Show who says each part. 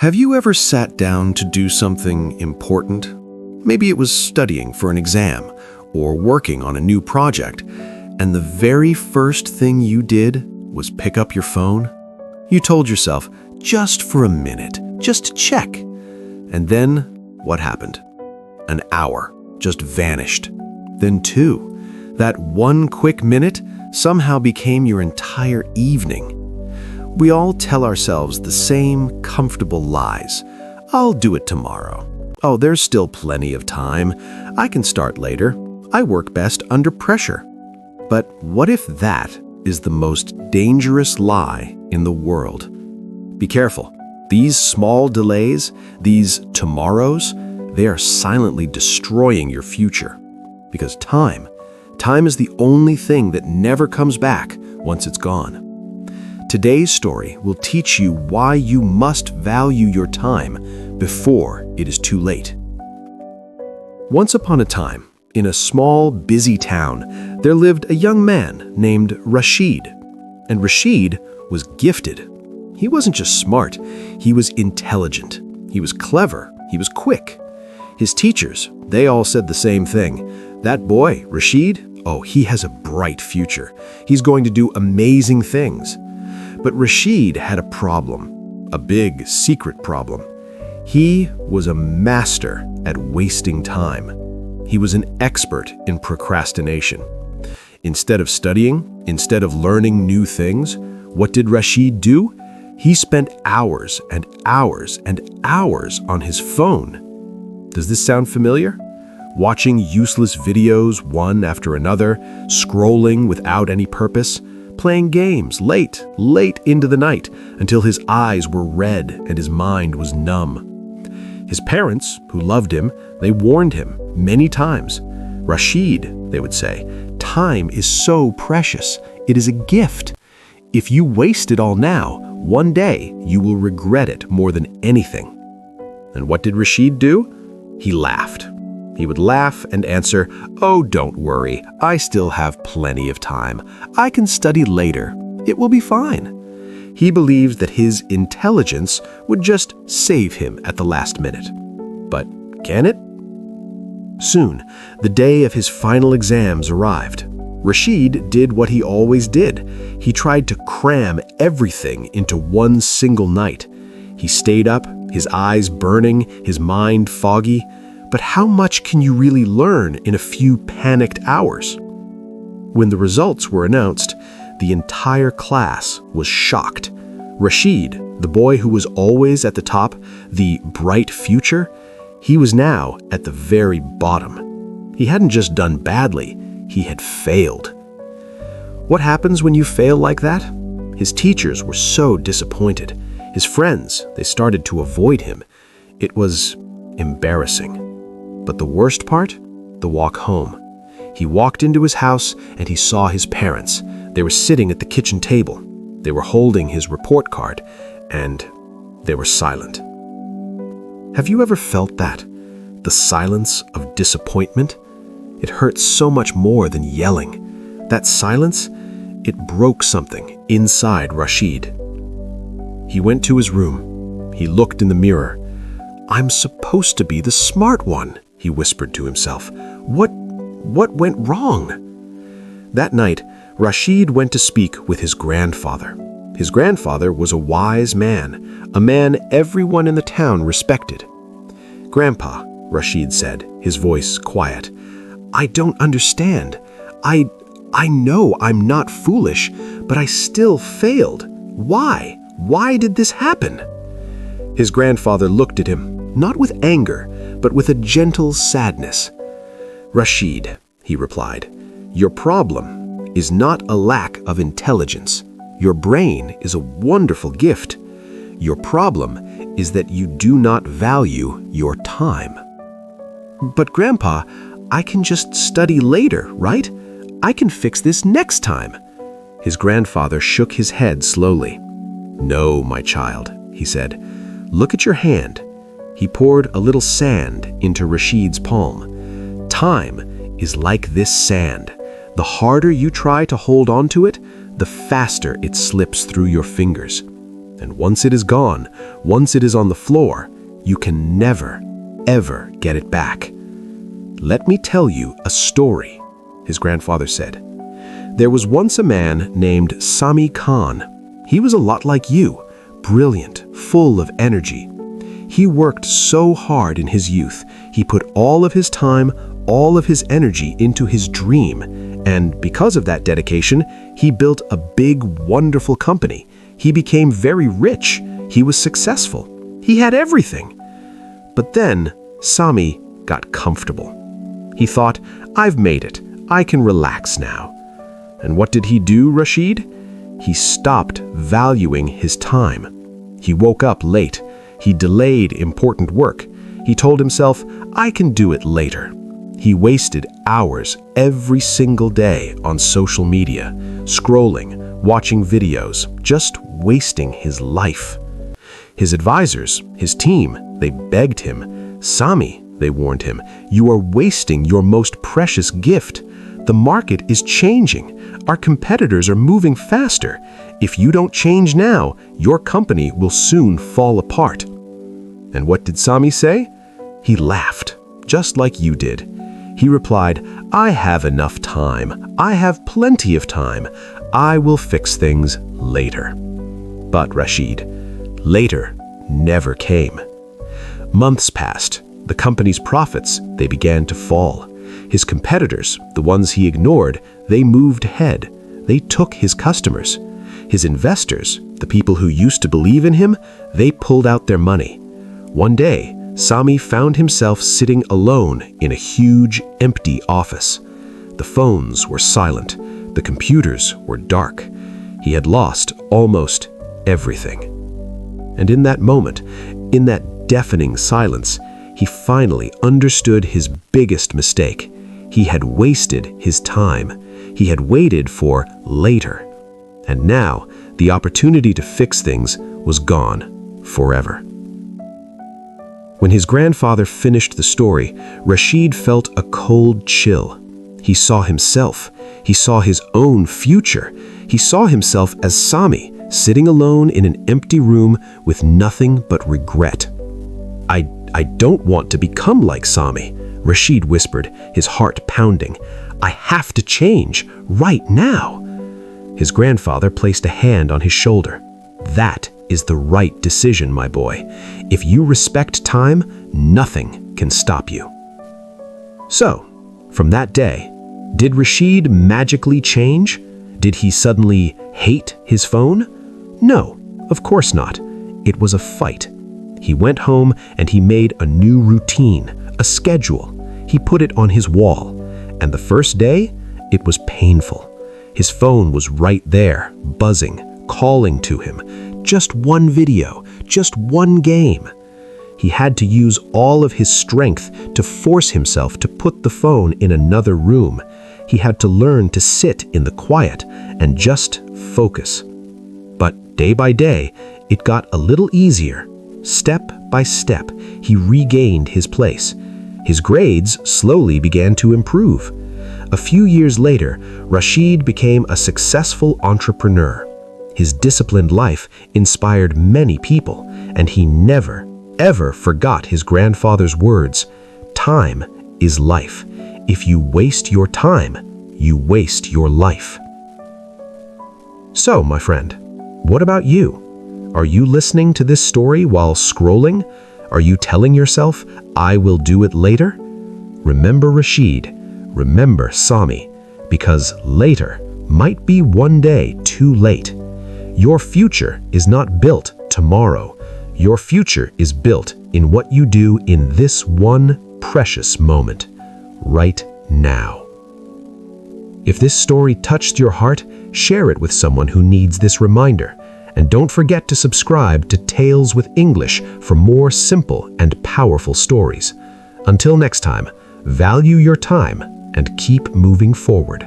Speaker 1: Have you ever sat down to do something important? Maybe it was studying for an exam or working on a new project, and the very first thing you did was pick up your phone? You told yourself, just for a minute, just to check. And then, what happened? An hour just vanished. Then 2. That one quick minute somehow became your entire evening. We all tell ourselves the same comfortable lies. I'll do it tomorrow. Oh, there's still plenty of time. I can start later. I work best under pressure. But what if that is the most dangerous lie in the world? Be careful. These small delays, these tomorrows, they are silently destroying your future. Because time is the only thing that never comes back once it's gone. Today's story will teach you why you must value your time before it is too late. Once upon a time, in a small, busy town, there lived a young man named Rasheed. And Rasheed was gifted. He wasn't just smart, he was intelligent. He was clever, he was quick. His teachers, they all said the same thing. That boy, Rasheed, oh, he has a bright future. He's going to do amazing things. But Rasheed had a problem, a big, secret problem. He was a master at wasting time. He was an expert in procrastination. Instead of studying, instead of learning new things, what did Rasheed do? He spent hours and hours and hours on his phone. Does this sound familiar? Watching useless videos one after another, scrolling without any purpose, playing games late into the night until his eyes were red and his mind was numb. His parents, who loved him, they warned him many times. Rasheed, they would say, time is so precious. It is a gift. If you waste it all now, one day you will regret it more than anything. And what did Rasheed do? He laughed. He would laugh and answer, "Oh, don't worry. I still have plenty of time. I can study later. It will be fine." He believed that his intelligence would just save him at the last minute. But can it? Soon, the day of his final exams arrived. Rasheed did what he always did. He tried to cram everything into one single night. He stayed up, his eyes burning, his mind foggy. But how much can you really learn in a few panicked hours? When the results were announced, the entire class was shocked. Rasheed, the boy who was always at the top, the bright future, he was now at the very bottom. He hadn't just done badly, he had failed. What happens when you fail like that? His teachers were so disappointed. His friends, they started to avoid him. It was embarrassing. But the worst part? The walk home. He walked into his house and he saw his parents. They were sitting at the kitchen table. They were holding his report card, and they were silent. Have you ever felt that? The silence of disappointment? It hurts so much more than yelling. That silence, it broke something inside Rasheed. He went to his room. He looked in the mirror. "I'm supposed to be the smart one," he whispered to himself. What went wrong? That night, Rasheed went to speak with his grandfather. His grandfather was a wise man, a man everyone in the town respected. "Grandpa," Rasheed said, his voice quiet, "I don't understand. I know I'm not foolish, but I still failed. Why? Why did this happen?" His grandfather looked at him, not with anger, but with a gentle sadness. "Rasheed," he replied, "your problem is not a lack of intelligence. Your brain is a wonderful gift. Your problem is that you do not value your time." "But Grandpa, I can just study later, right? I can fix this next time." His grandfather shook his head slowly. "No, my child," he said. "Look at your hand." He poured a little sand into Rasheed's palm. "Time is like this sand. The harder you try to hold on to it, the faster it slips through your fingers. And once it is gone, once it is on the floor, you can never, ever get it back. "Let me tell you a story," his grandfather said. "There was once a man named Sami Khan. He was a lot like you, brilliant, full of energy. He worked so hard in his youth. He put all of his time, all of his energy into his dream, and because of that dedication, he built a big, wonderful company. He became very rich. He was successful. He had everything. But then, Sami got comfortable. He thought, I've made it. I can relax now. And what did he do, Rasheed? He stopped valuing his time. He woke up late. He delayed important work. He told himself, I can do it later. He wasted hours every single day on social media, scrolling, watching videos, just wasting his life. His advisors, his team, they begged him. Sami, they warned him, you are wasting your most precious gift. The market is changing. Our competitors are moving faster. If you don't change now, your company will soon fall apart. And what did Sami say? He laughed, just like you did. He replied, I have enough time. I have plenty of time. I will fix things later. But Rasheed, later never came. Months passed. The company's profits, they began to fall. His competitors, the ones he ignored, they moved ahead. They took his customers. His investors, the people who used to believe in him, they pulled out their money. One day, Sami found himself sitting alone in a huge, empty office. The phones were silent. The computers were dark. He had lost almost everything. And in that moment, in that deafening silence, he finally understood his biggest mistake. He had wasted his time. He had waited for later. And now, the opportunity to fix things was gone forever. When his grandfather finished the story, Rasheed felt a cold chill. He saw himself. He saw his own future. He saw himself as Sami, sitting alone in an empty room with nothing but regret. I don't want to become like Sami, Rasheed whispered, his heart pounding. I have to change, right now. His grandfather placed a hand on his shoulder. That is the right decision, my boy. If you respect time, nothing can stop you. So, from that day, did Rasheed magically change? Did he suddenly hate his phone? No, of course not. It was a fight. He went home and he made a new routine, a schedule. He put it on his wall. And the first day, it was painful. His phone was right there, buzzing, calling to him. Just one video, just one game. He had to use all of his strength to force himself to put the phone in another room. He had to learn to sit in the quiet and just focus. But day by day, it got a little easier. Step by step, he regained his place. His grades slowly began to improve. A few years later, Rasheed became a successful entrepreneur. His disciplined life inspired many people, and he never, ever forgot his grandfather's words. Time is life. If you waste your time, you waste your life. So, my friend, what about you? Are you listening to this story while scrolling? Are you telling yourself, I will do it later? Remember Rasheed, remember Sami, because later might be one day too late. Your future is not built tomorrow. Your future is built in what you do in this one precious moment, right now. If this story touched your heart, share it with someone who needs this reminder. And don't forget to subscribe to Tales with English for more simple and powerful stories. Until next time, value your time and keep moving forward.